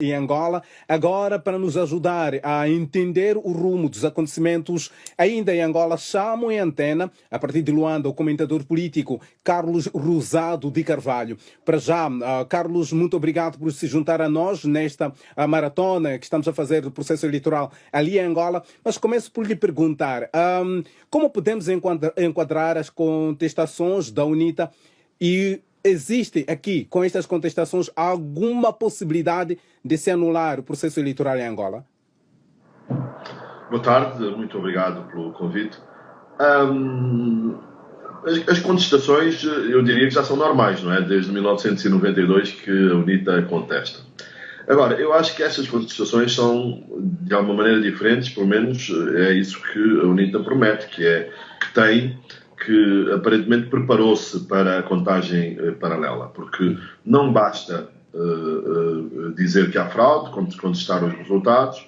em Angola, agora para nos ajudar a entender o rumo dos acontecimentos ainda em Angola, chamo em antena, a partir de Luanda, o comentador político Carlos Rosado de Carvalho. Para já, Carlos, muito obrigado por se juntar a nós nesta maratona que estamos a fazer do processo eleitoral ali em Angola, mas começo por lhe perguntar, como podemos enquadrar as contestações da UNITA e existe aqui, com estas contestações, alguma possibilidade de se anular o processo eleitoral em Angola? Boa tarde, muito obrigado pelo convite. As contestações, eu diria que já são normais, não é? Desde 1992 que a UNITA contesta. Agora, eu acho que estas contestações são, de alguma maneira, diferentes, pelo menos é isso que a UNITA promete, que aparentemente preparou-se para a contagem paralela, porque não basta dizer que há fraude, contestar os resultados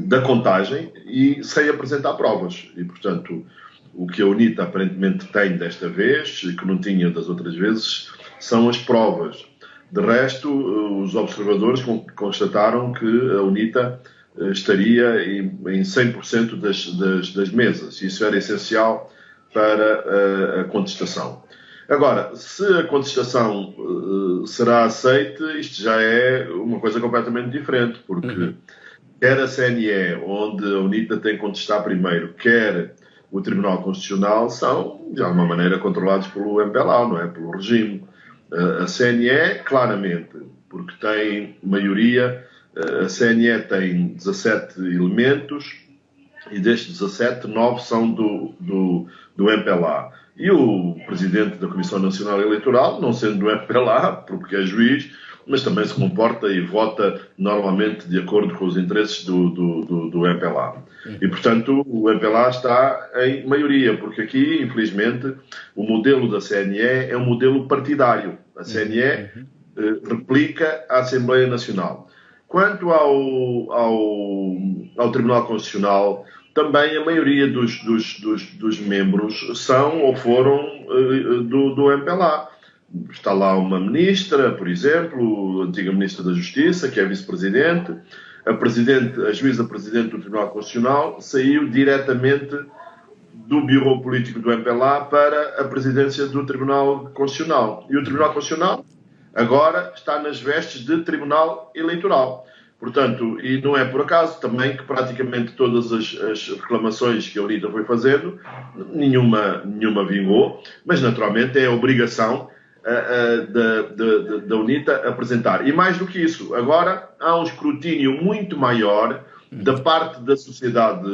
da contagem e sem apresentar provas. E, portanto, o que a UNITA aparentemente tem desta vez, e que não tinha das outras vezes, são as provas. De resto, os observadores constataram que a UNITA estaria em 100% das mesas. Isso era essencial para a contestação. Agora, se a contestação será aceita, isto já é uma coisa completamente diferente, porque quer a CNE, onde a UNITA tem que contestar primeiro, quer o Tribunal Constitucional, são, de alguma maneira, controlados pelo MPLA, não é? Pelo regime. A CNE, claramente, porque tem maioria, a CNE tem 17 elementos, e destes 17, 9 são do MPLA. E o presidente da Comissão Nacional Eleitoral, não sendo do MPLA, porque é juiz, mas também se comporta e vota normalmente de acordo com os interesses do MPLA. E, portanto, o MPLA está em maioria, porque aqui, infelizmente, o modelo da CNE é um modelo partidário. A CNE replica a Assembleia Nacional. Quanto ao Tribunal Constitucional, também a maioria dos membros são ou foram do MPLA. Está lá uma ministra, por exemplo, a antiga ministra da Justiça, que é vice-presidente. A juíza-presidente do Tribunal Constitucional saiu diretamente do Bureau Político do MPLA para a presidência do Tribunal Constitucional. E o Tribunal Constitucional agora está nas vestes de Tribunal Eleitoral. Portanto, e não é por acaso também que praticamente todas as reclamações que a UNITA foi fazendo, nenhuma vingou, mas naturalmente é a obrigação da UNITA apresentar. E mais do que isso, agora há um escrutínio muito maior da parte da sociedade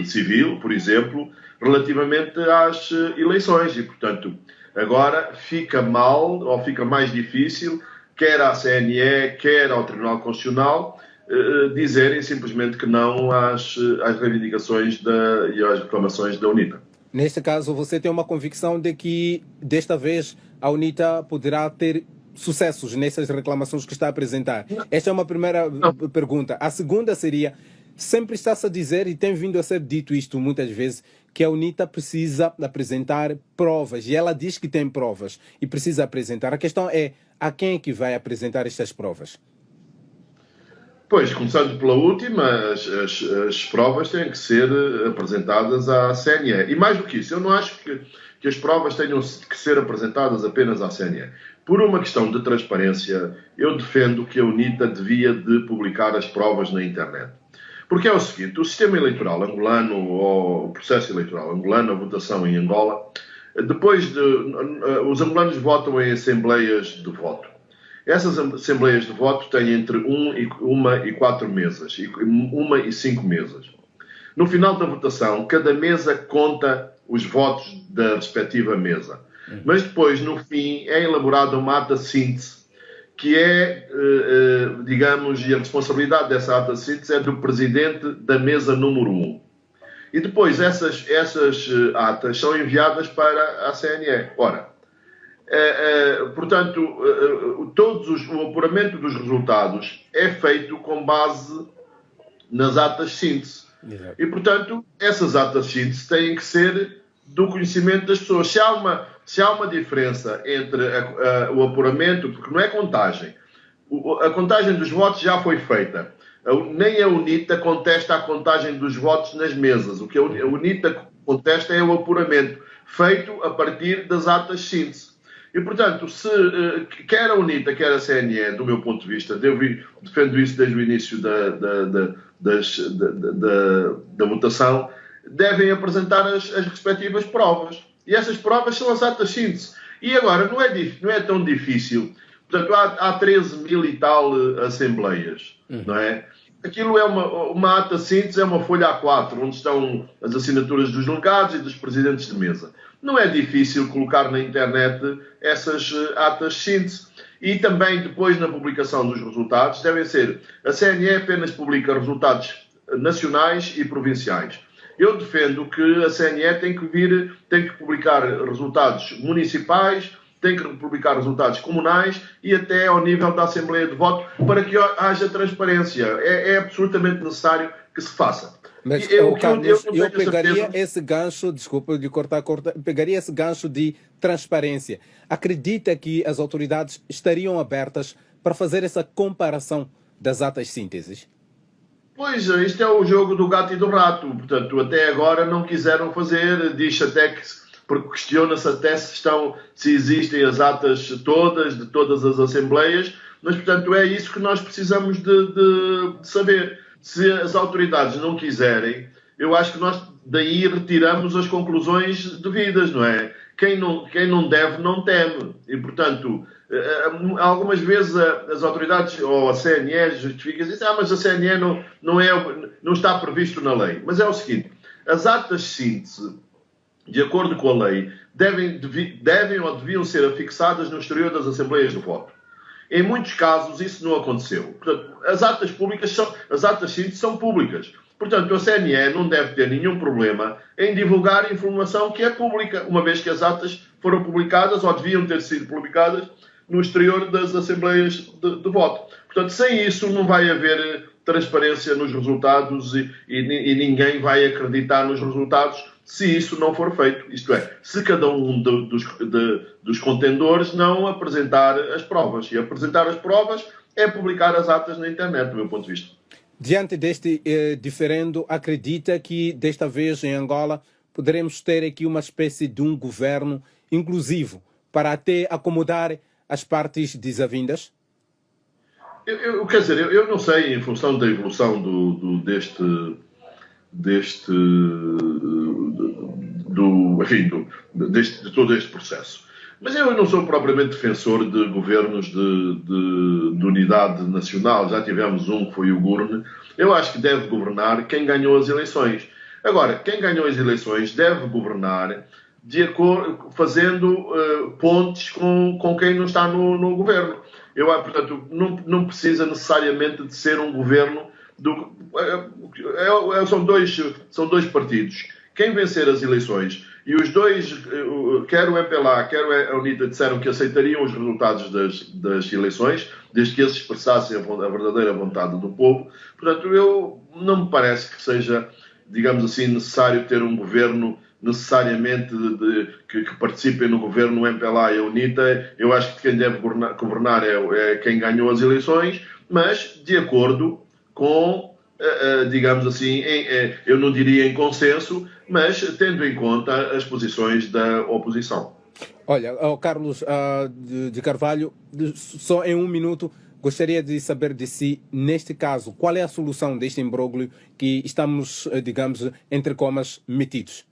civil, por exemplo, relativamente às eleições. E, portanto, agora fica mal, ou fica mais difícil, quer à CNE, quer ao Tribunal Constitucional, dizerem simplesmente que não às reivindicações e às reclamações da UNITA. Neste caso, você tem uma convicção de que, desta vez, a UNITA poderá ter sucessos nessas reclamações que está a apresentar? Esta é uma primeira pergunta. A segunda seria, sempre está-se a dizer, e tem vindo a ser dito isto muitas vezes, que a UNITA precisa apresentar provas, e ela diz que tem provas, e precisa apresentar. A questão é, a quem é que vai apresentar estas provas? Pois, começando pela última, as provas têm que ser apresentadas à CNE. E mais do que isso, eu não acho que as provas tenham que ser apresentadas apenas à CNE. Por uma questão de transparência, eu defendo que a UNITA devia de publicar as provas na internet. Porque é o seguinte, o sistema eleitoral angolano, ou o processo eleitoral angolano, a votação em Angola, os angolanos votam em assembleias de voto. Essas assembleias de voto têm entre 1 e 4 mesas, 1 e 5 mesas. No final da votação, cada mesa conta os votos da respectiva mesa. Mas depois, no fim, é elaborada uma ata síntese, que é, digamos, e a responsabilidade dessa ata síntese é do presidente da mesa número 1. E depois essas atas são enviadas para a CNE. Ora, portanto, o apuramento dos resultados é feito com base nas atas síntese. Exato. E, portanto, essas atas síntese têm que ser do conhecimento das pessoas. Se há uma diferença entre o apuramento, porque não é contagem, A contagem dos votos já foi feita. Nem a UNITA contesta a contagem dos votos nas mesas. O que a UNITA contesta é o apuramento feito a partir das atas de síntese. E, portanto, se quer a UNITA, quer a CNE, do meu ponto de vista, defendo isso desde o início da votação, devem apresentar as respectivas provas. E essas provas são as atas de síntese. E agora, não é tão difícil. Portanto, há 13 mil e tal assembleias, não é? Aquilo é uma ata de síntese, é uma folha A4, onde estão as assinaturas dos delegados e dos presidentes de mesa. Não é difícil colocar na internet essas atas de síntese. E também, depois, na publicação dos resultados, devem ser... A CNE apenas publica resultados nacionais e provinciais. Eu defendo que a CNE tem que publicar resultados municipais, tem que publicar resultados comunais e até ao nível da Assembleia de Voto para que haja transparência. É absolutamente necessário que se faça. Mas, Carlos, eu pegaria esse gancho, desculpa de cortar, pegaria esse gancho de transparência. Acredita que as autoridades estariam abertas para fazer essa comparação das atas sínteses? Pois, isto é o jogo do gato e do rato. Portanto, até agora não quiseram fazer, diz até que, porque questiona-se até se existem as atas todas, de todas as assembleias, mas, portanto, é isso que nós precisamos de saber. Se as autoridades não quiserem, eu acho que nós daí retiramos as conclusões devidas, não é? Quem não deve, não teme. E, portanto, algumas vezes as autoridades ou a CNE justificam e dizem, mas a CNE não está previsto na lei. Mas é o seguinte, as atas de síntese, de acordo com a lei, devem ou deviam ser afixadas no exterior das Assembleias de Voto. Em muitos casos isso não aconteceu. Portanto, as atas de síntese são públicas. Portanto, a CNE não deve ter nenhum problema em divulgar informação que é pública, uma vez que as atas foram publicadas ou deviam ter sido publicadas no exterior das Assembleias de Voto. Portanto, sem isso não vai haver transparência nos resultados e ninguém vai acreditar nos resultados se isso não for feito. Isto é, se cada um dos contendores não apresentar as provas. E apresentar as provas é publicar as atas na internet, do meu ponto de vista. Diante deste diferendo, acredita que desta vez em Angola poderemos ter aqui uma espécie de um governo inclusivo para até acomodar as partes desavindas? Quer dizer, eu não sei, em função da evolução de todo este processo. Mas eu não sou propriamente defensor de governos de unidade nacional. Já tivemos um que foi o Gurne. Eu acho que deve governar quem ganhou as eleições. Agora, quem ganhou as eleições deve governar fazendo pontes com quem não está no governo. Portanto, não precisa necessariamente de ser um governo são dois partidos. Quem vencer as eleições, e os dois, quer o MPLA, quer a UNITA, disseram que aceitariam os resultados das eleições, desde que eles expressassem a verdadeira vontade do povo. Portanto, não me parece que seja, digamos assim, necessário ter um governo necessariamente que participem no governo o MPLA e a UNITA. Eu acho que quem deve governar é quem ganhou as eleições, mas de acordo com, digamos assim, eu não diria em consenso, mas tendo em conta as posições da oposição. Olha, Carlos de Carvalho, só em um minuto, gostaria de saber de si, neste caso, qual é a solução deste imbróglio que estamos, digamos, entre comas, metidos?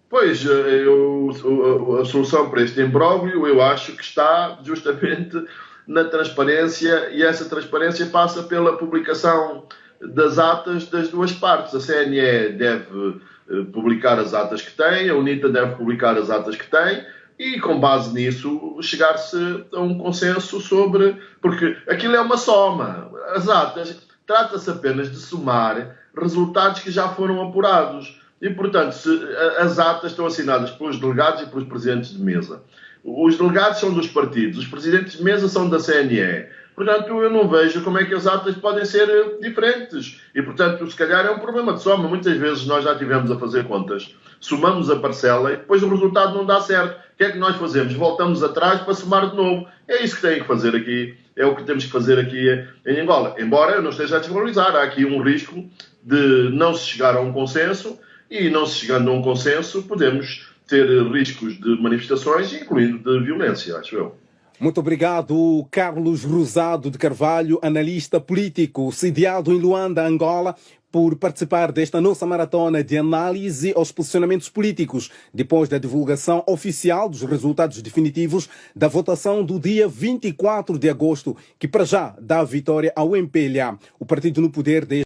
Pois, a solução para este imbróglio, eu acho que está justamente na transparência, e essa transparência passa pela publicação das atas das duas partes. A CNE deve publicar as atas que tem, a UNITA deve publicar as atas que tem, e com base nisso chegar-se a um consenso sobre... Porque aquilo é uma soma. As atas, trata-se apenas de somar resultados que já foram apurados. E, portanto, as atas estão assinadas pelos delegados e pelos presidentes de mesa. Os delegados são dos partidos, os presidentes de mesa são da CNE. Portanto, eu não vejo como é que as atas podem ser diferentes. E, portanto, se calhar é um problema de soma. Muitas vezes nós já tivemos a fazer contas, somamos a parcela e depois o resultado não dá certo. O que é que nós fazemos? Voltamos atrás para somar de novo. É isso que tem que fazer aqui. É o que temos que fazer aqui em Angola. Embora eu não esteja a desvalorizar, há aqui um risco de não se chegar a um consenso e, não se chegando a um consenso, podemos ter riscos de manifestações, incluindo de violência, acho eu. Muito obrigado, Carlos Rosado de Carvalho, analista político, sediado em Luanda, Angola, por participar desta nossa maratona de análise aos posicionamentos políticos, depois da divulgação oficial dos resultados definitivos da votação do dia 24 de agosto, que para já dá a vitória ao MPLA, o partido no poder desde